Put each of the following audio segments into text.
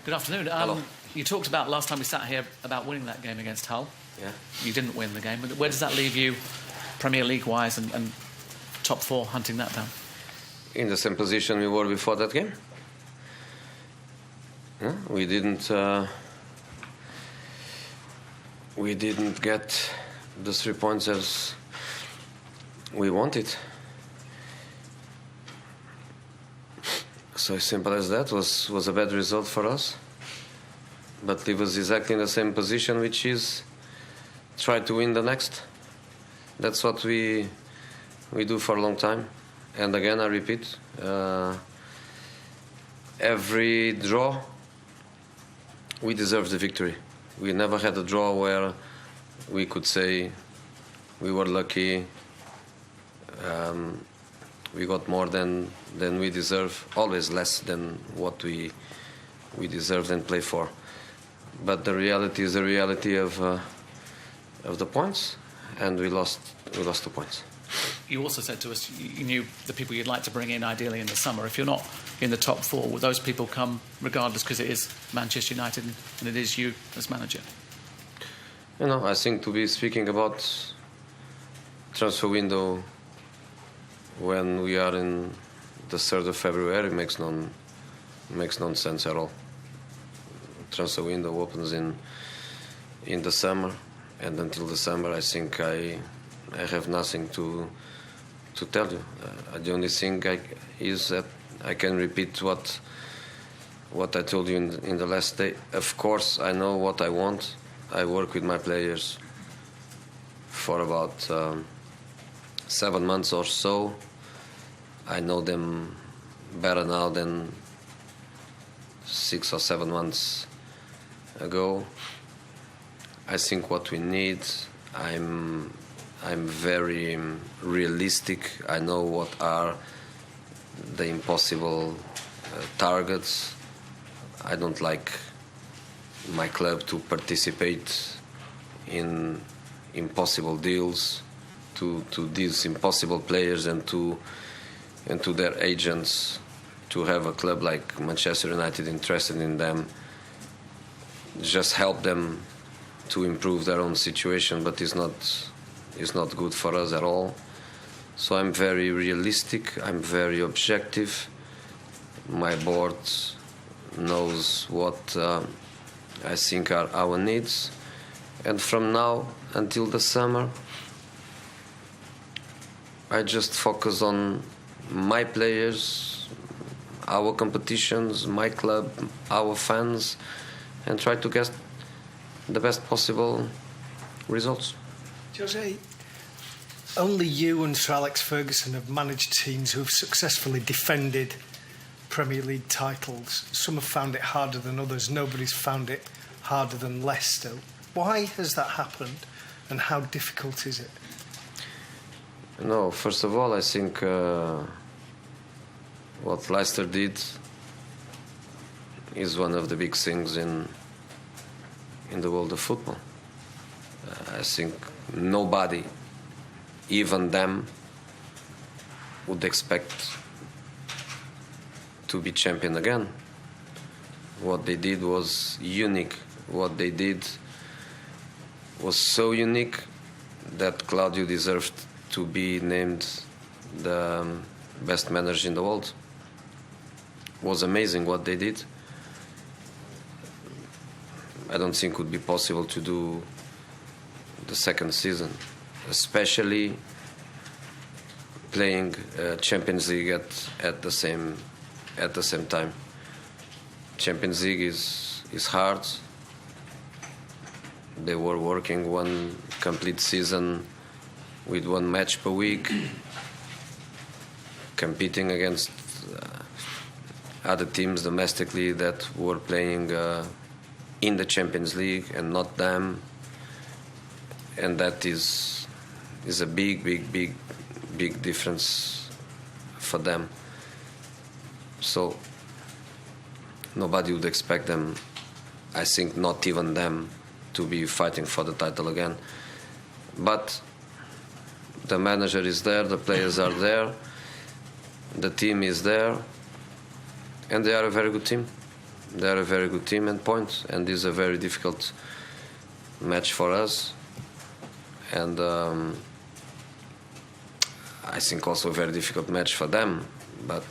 Good afternoon. Hello. You talked about last time we sat here about winning that game against Hull. Yeah. You didn't win the game. Where does that leave you, Premier League-wise, and top four, hunting that down? In the same position we were before that game. Yeah, we didn't get the 3 points as we wanted. So simple as that. Was a bad result for us, but leave us exactly in the same position, which is try to win the next. That's what we do for a long time. And again, I repeat, every draw we deserve the victory. We never had a draw where we could say we were lucky, we got more than we deserve, always less than what we deserve and play for. But the reality is the reality of the points, and we lost 2 points. You also said to us you knew the people you'd like to bring in ideally in the summer. If you're not in the top four, will those people come regardless, because it is Manchester United and it is you as manager? You know, I think to be speaking about transfer window when we are in the 3rd of February makes no sense at all. Transfer window opens in the summer, and until the summer I think I have nothing to tell you. The only thing is that I can repeat what I told you in the last day. Of course, I know what I want. I work with my players for about 7 months or so. I know them better now than 6 or 7 months ago. I think what we need, I'm very realistic. I know what are the impossible targets. I don't like my club to participate in impossible deals to these impossible players and to their agents to have a club like Manchester United interested in them. Just help them to improve their own situation, but it's not good for us at all. So I'm very realistic, I'm very objective. My board knows what I think are our needs, and from now until the summer I just focus on my players, our competitions, my club, our fans, and try to get the best possible results. Jose, only you and Sir Alex Ferguson have managed teams who have successfully defended Premier League titles. Some have found it harder than others. Nobody's found it harder than Leicester. Why has that happened, and how difficult is it? No, first of all, I think what Leicester did is one of the big things in the world of football. I think nobody, even them, would expect to be champion again. What they did was unique. What they did was so unique that Claudio deserved to be named the best manager in the world. It was amazing what they did. I don't think it would be possible to do the second season, especially playing Champions League at the same time. Champions League is hard. They were working one complete season with one match per week, competing against other teams domestically that were playing in the Champions League and not them, and that is a big difference for them. So nobody would expect them, I think not even them, to be fighting for the title again. But the manager is there, the players are there, the team is there, and they are a very good team. They are a very good team and point, and this is a very difficult match for us. And I think also a very difficult match for them. But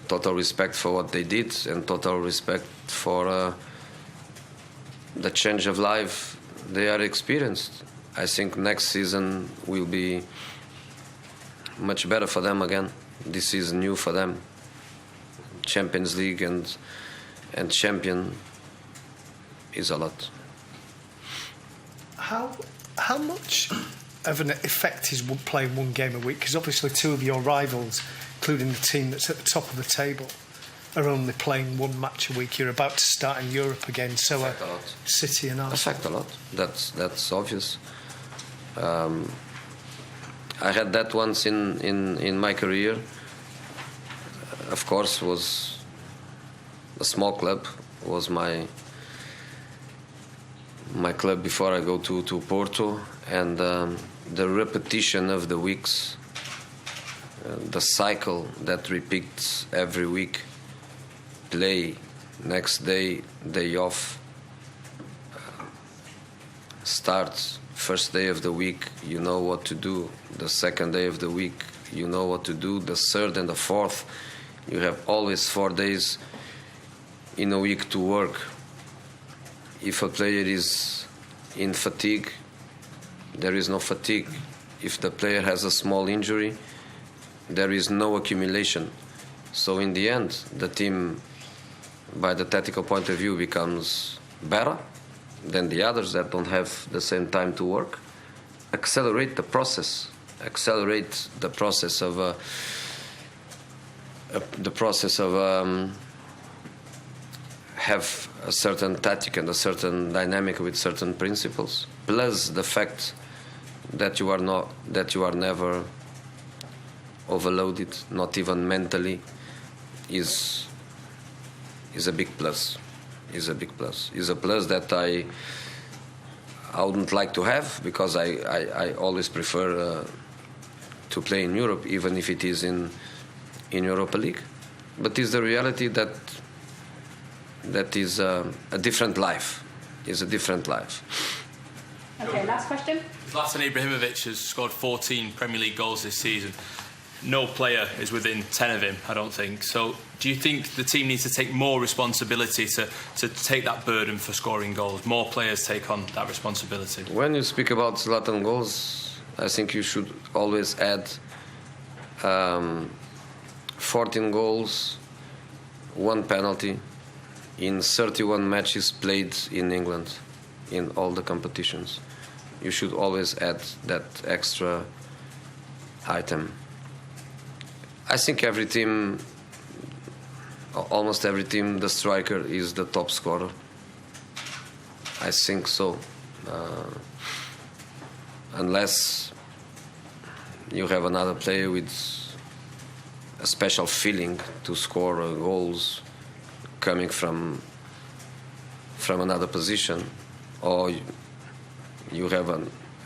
total respect for what they did, and total respect for the change of life they are experienced. I think next season will be much better for them again. This is new for them. Champions League and champion is a lot. How much of an effect is playing one game a week? Because obviously two of your rivals, including the team that's at the top of the table, are only playing one match a week. You're about to start in Europe again, so are City and Arsenal. Affect a lot. That's obvious. I had that once in my career. Of course, was a small club. Was my club before I go to Porto, and the repetition of the weeks, the cycle that repeats every week, play, next day off, starts, first day of the week, you know what to do, the second day of the week, you know what to do, the third and the fourth, you have always 4 days in a week to work. If a player is in fatigue, there is no fatigue. If the player has a small injury, there is no accumulation. So in the end, the team, by the tactical point of view, becomes better than the others that don't have the same time to work. Accelerate the process of have a certain tactic and a certain dynamic with certain principles, plus the fact that you are never overloaded, not even mentally, is a big plus. Is a plus that I wouldn't like to have, because I always prefer to play in Europe, even if it is in Europa League. But it's the reality that is a different life. Is a different life. Okay, last question. Zlatan Ibrahimovic has scored 14 Premier League goals this season. No player is within 10 of him, I don't think. So do you think the team needs to take more responsibility to take that burden for scoring goals? More players take on that responsibility? When you speak about Zlatan goals, I think you should always add 14 goals, 1 penalty, in 31 matches played in England, in all the competitions. You should always add that extra item. I think every team, almost every team, the striker is the top scorer. I think so. Unless you have another player with a special feeling to score goals coming from another position, or you have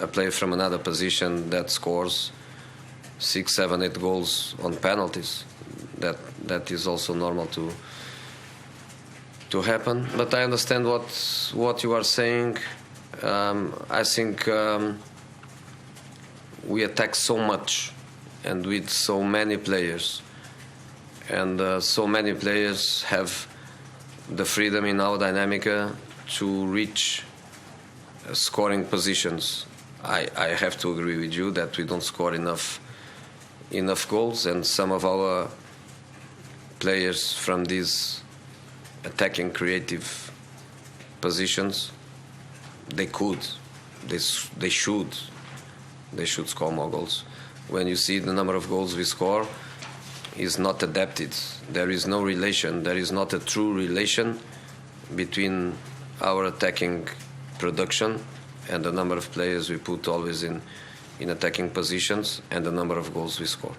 a player from another position that scores 6, 7, 8 goals on penalties. That is also normal to happen. But I understand what you are saying. I think we attack so much and with so many players, and so many players have the freedom in our dynamica to reach scoring positions. I have to agree with you that we don't score enough goals, and some of our players from these attacking creative positions, they should score more goals. When you see the number of goals we score is not adapted, there is no relation, there is not a true relation between our attacking production and the number of players we put always in attacking positions and the number of goals we score.